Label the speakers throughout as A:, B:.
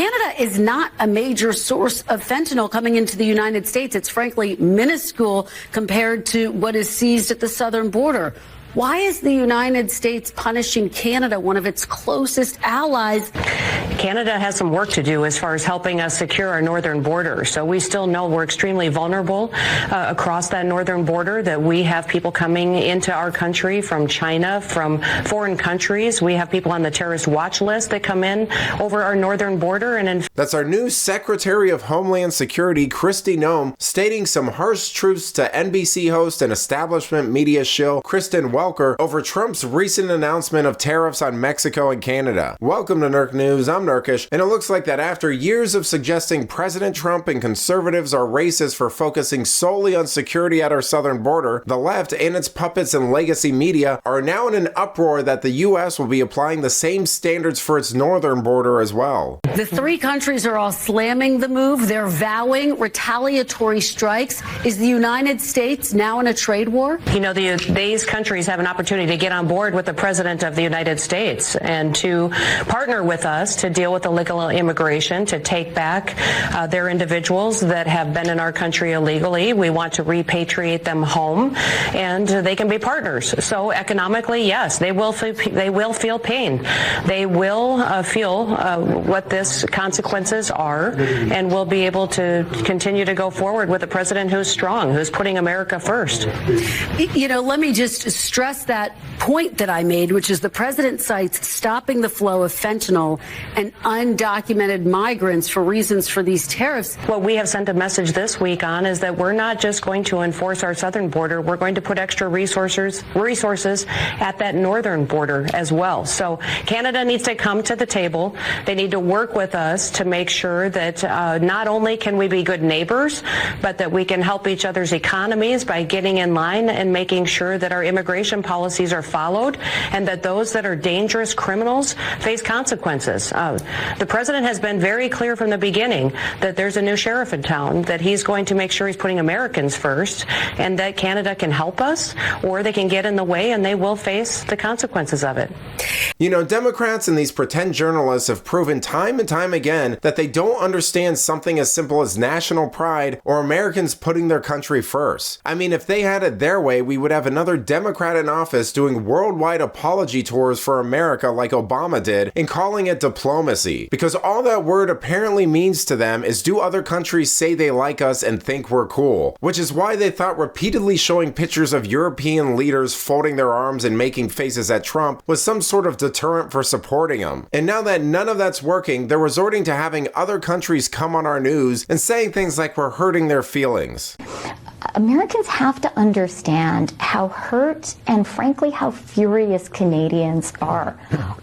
A: Canada is not a major source of fentanyl coming into the United States. It's frankly minuscule compared to what is seized at the southern border. Why is the United States punishing Canada, one of its closest allies?
B: Canada has some work to do as far as helping us secure our northern border. So we still know we're extremely vulnerable across that northern border, that we have people coming into our country from China, from foreign countries. We have people on the terrorist watch list that come in over our northern border.
C: That's our new Secretary of Homeland Security, Kristi Noem, stating some harsh truths to NBC host and establishment media shill Kristin Welker over Trump's recent announcement of tariffs on Mexico and Canada. Welcome to Nerk News. I'm Nerkish, and it looks like that after years of suggesting President Trump and conservatives are racist for focusing solely on security at our southern border, the left and its puppets and legacy media are now in an uproar that the U.S. will be applying the same standards for its northern border as well.
A: The three countries are all slamming the move. They're vowing retaliatory strikes. Is the United States now in a trade war?
B: You know, these countries have an opportunity to get on board with the President of the United States and to partner with us to deal with illegal immigration, to take back their individuals that have been in our country illegally. We want to repatriate them home, and they can be partners. So economically, yes, they will feel pain. They will feel what this consequences are, and will be able to continue to go forward with a president who's strong, who's putting America first.
A: You know, let me just stress that point that I made, which is the president cites stopping the flow of fentanyl and undocumented migrants for reasons for these tariffs.
B: What we have sent a message this week on is that we're not just going to enforce our southern border, we're going to put extra resources at that northern border as well. So Canada needs to come to the table. They need to work with us to make sure that not only can we be good neighbors, but that we can help each other's economies by getting in line and making sure that our immigration policies are followed, and that those that are dangerous criminals face consequences. The president has been very clear from the beginning that there's a new sheriff in town, that he's going to make sure he's putting Americans first, and that Canada can help us, or they can get in the way and they will face the consequences of it.
C: You know, Democrats and these pretend journalists have proven time and time again that they don't understand something as simple as national pride or Americans putting their country first. I mean, if they had it their way, we would have another Democrat in office doing worldwide apology tours for America like Obama did and calling it diplomacy. Because all that word apparently means to them is, do other countries say they like us and think we're cool? Which is why they thought repeatedly showing pictures of European leaders folding their arms and making faces at Trump was some sort of deterrent for supporting him. And now that none of that's working, they're resorting to having other countries come on our news and saying things like we're hurting their feelings.
D: Americans have to understand how hurt and frankly how furious Canadians are.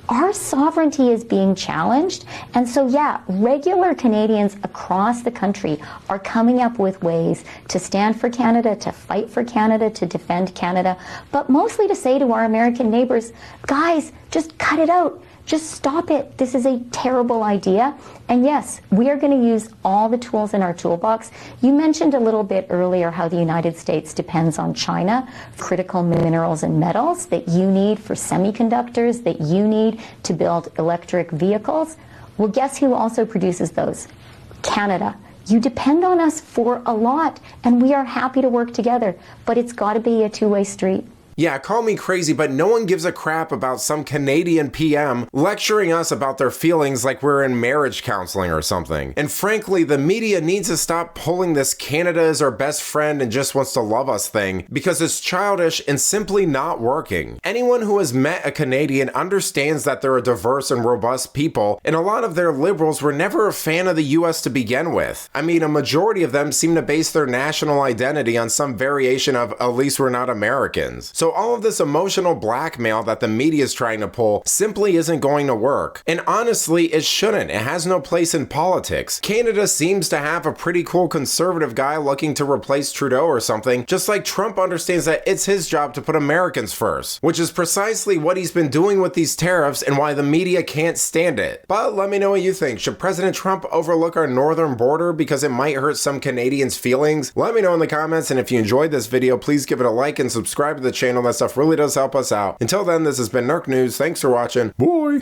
D: Our sovereignty is being challenged, and so yeah, regular Canadians across the country are coming up with ways to stand for Canada, to fight for Canada, to defend Canada, but mostly to say to our American neighbors, guys, just cut it out. Just stop it. This is a terrible idea. And yes, we are going to use all the tools in our toolbox. You mentioned a little bit earlier how the United States depends on China, critical minerals and metals that you need for semiconductors, that you need to build electric vehicles. Well, guess who also produces those? Canada. You depend on us for a lot, and we are happy to work together, but it's got to be a two-way street.
C: Yeah, call me crazy, but no one gives a crap about some Canadian PM lecturing us about their feelings like we're in marriage counseling or something. And frankly, the media needs to stop pulling this Canada is our best friend and just wants to love us thing, because it's childish and simply not working. Anyone who has met a Canadian understands that they're a diverse and robust people, and a lot of their liberals were never a fan of the US to begin with. I mean, a majority of them seem to base their national identity on some variation of at least we're not Americans. So all of this emotional blackmail that the media is trying to pull simply isn't going to work. And honestly, it shouldn't. It has no place in politics. Canada seems to have a pretty cool conservative guy looking to replace Trudeau or something, just like Trump understands that it's his job to put Americans first, which is precisely what he's been doing with these tariffs and why the media can't stand it. But let me know what you think. Should President Trump overlook our northern border because it might hurt some Canadians' feelings? Let me know in the comments, and if you enjoyed this video, please give it a like and subscribe to the channel. That stuff really does help us out. Until then, this has been Nerk News. Thanks for watching. Bye!